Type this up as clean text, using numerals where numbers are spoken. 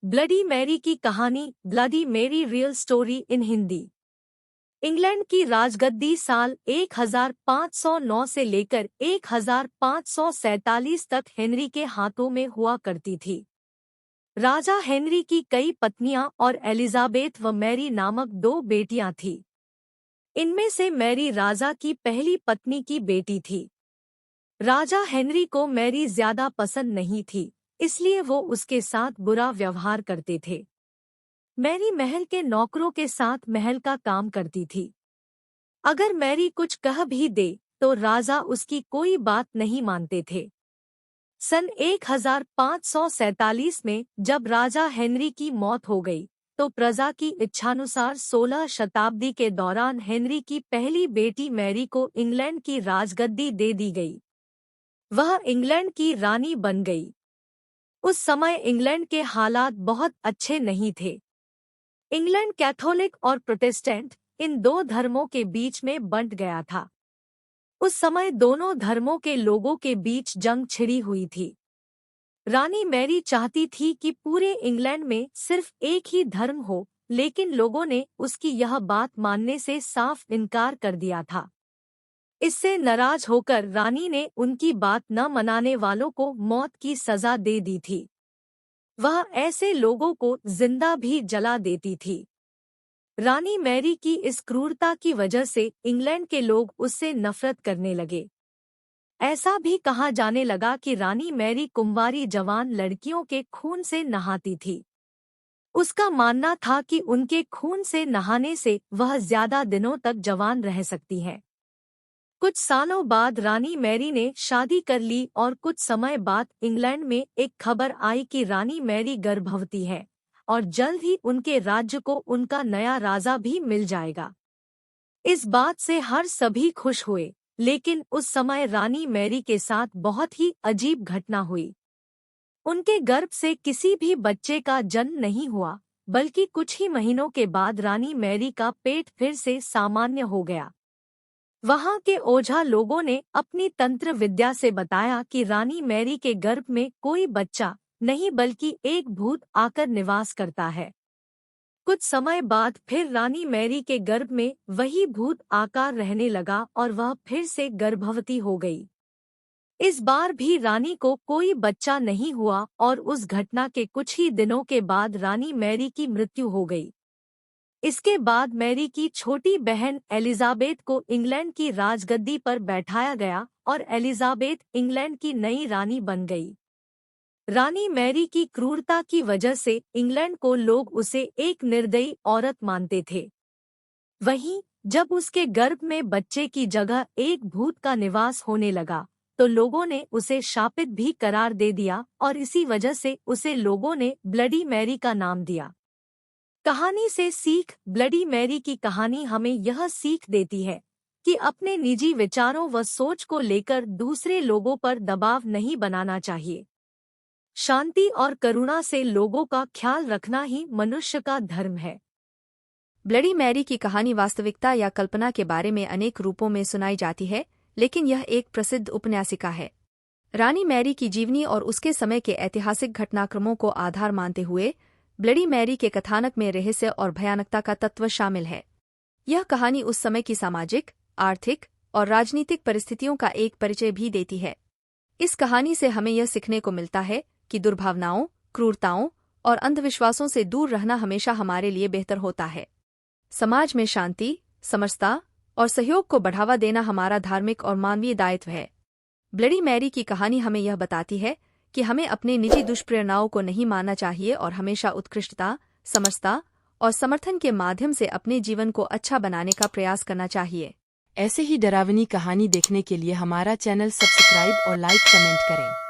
Bloody Mary की कहानी, bloody Mary real story in Hindi. England की राजगद्दी साल 1509 से लेकर 1547 तक हेनरी के हाथों में हुआ करती थी। राजा हेनरी की कई पत्नियां और एलिजाबेथ व मैरी नामक 2 बेटियां थीं। इनमें से मैरी राजा की पहली पत्नी की बेटी थी। राजा हेनरी को मैरी ज्यादा पसंद नहीं थी, इसलिए वो उसके साथ बुरा व्यवहार करते थे। मैरी महल के नौकरों के साथ महल का काम करती थी। अगर मैरी कुछ कह भी दे तो राजा उसकी कोई बात नहीं मानते थे। सन 1547 में जब राजा हेनरी की मौत हो गई तो प्रजा की इच्छानुसार 16 शताब्दी के दौरान हेनरी की पहली बेटी मैरी को इंग्लैंड की राजगद्दी दे दी गई। वह इंग्लैंड की रानी बन गई। उस समय इंग्लैंड के हालात बहुत अच्छे नहीं थे। इंग्लैंड कैथोलिक और प्रोटेस्टेंट इन 2 धर्मों के बीच में बंट गया था। उस समय दोनों धर्मों के लोगों के बीच जंग छिड़ी हुई थी। रानी मैरी चाहती थी कि पूरे इंग्लैंड में सिर्फ एक ही धर्म हो, लेकिन लोगों ने उसकी यह बात मानने से साफ इनकार कर दिया था। इससे नाराज होकर रानी ने उनकी बात न मनाने वालों को मौत की सजा दे दी थी। वह ऐसे लोगों को जिंदा भी जला देती थी। रानी मैरी की इस क्रूरता की वजह से इंग्लैंड के लोग उससे नफरत करने लगे। ऐसा भी कहा जाने लगा कि रानी मैरी कुंवारी जवान लड़कियों के खून से नहाती थी। उसका मानना था कि उनके खून से नहाने से वह ज्यादा दिनों तक जवान रह सकती हैं। कुछ सालों बाद रानी मैरी ने शादी कर ली और कुछ समय बाद इंग्लैंड में एक खबर आई कि रानी मैरी गर्भवती है और जल्द ही उनके राज्य को उनका नया राजा भी मिल जाएगा। इस बात से हर सभी खुश हुए, लेकिन उस समय रानी मैरी के साथ बहुत ही अजीब घटना हुई। उनके गर्भ से किसी भी बच्चे का जन्म नहीं हुआ, बल्कि कुछ ही महीनों के बाद रानी मैरी का पेट फिर से सामान्य हो गया। वहां के ओझा लोगों ने अपनी तंत्र विद्या से बताया कि रानी मैरी के गर्भ में कोई बच्चा नहीं बल्कि एक भूत आकर निवास करता है। कुछ समय बाद फिर रानी मैरी के गर्भ में वही भूत आकार रहने लगा और वह फिर से गर्भवती हो गई। इस बार भी रानी को कोई बच्चा नहीं हुआ और उस घटना के कुछ ही दिनों के बाद रानी मैरी की मृत्यु हो गई। इसके बाद मैरी की छोटी बहन एलिजाबेथ को इंग्लैंड की राजगद्दी पर बैठाया गया और एलिजाबेथ इंग्लैंड की नई रानी बन गई। रानी मैरी की क्रूरता की वजह से इंग्लैंड को लोग उसे एक निर्दयी औरत मानते थे। वहीं जब उसके गर्भ में बच्चे की जगह एक भूत का निवास होने लगा तो लोगों ने उसे शापित भी करार दे दिया और इसी वजह से उसे लोगों ने ब्लडी मैरी का नाम दिया। कहानी से सीख। ब्लडी मैरी की कहानी हमें यह सीख देती है कि अपने निजी विचारों व सोच को लेकर दूसरे लोगों पर दबाव नहीं बनाना चाहिए। शांति और करुणा से लोगों का ख्याल रखना ही मनुष्य का धर्म है। ब्लडी मैरी की कहानी वास्तविकता या कल्पना के बारे में अनेक रूपों में सुनाई जाती है, लेकिन यह एक प्रसिद्ध उपन्यासिका है। रानी मैरी की जीवनी और उसके समय के ऐतिहासिक घटनाक्रमों को आधार मानते हुए ब्लडी मैरी के कथानक में रहस्य और भयानकता का तत्व शामिल है। यह कहानी उस समय की सामाजिक, आर्थिक और राजनीतिक परिस्थितियों का एक परिचय भी देती है। इस कहानी से हमें यह सीखने को मिलता है कि दुर्भावनाओं, क्रूरताओं और अंधविश्वासों से दूर रहना हमेशा हमारे लिए बेहतर होता है। समाज में शांति, समरसता और सहयोग को बढ़ावा देना हमारा धार्मिक और मानवीय दायित्व है। ब्लडी मैरी की कहानी हमें यह बताती है कि हमें अपने निजी दुष्प्रेरणाओं को नहीं मानना चाहिए और हमेशा उत्कृष्टता, समरसता और समर्थन के माध्यम से अपने जीवन को अच्छा बनाने का प्रयास करना चाहिए। ऐसे ही डरावनी कहानी देखने के लिए हमारा चैनल सब्सक्राइब और लाइक कमेंट करें।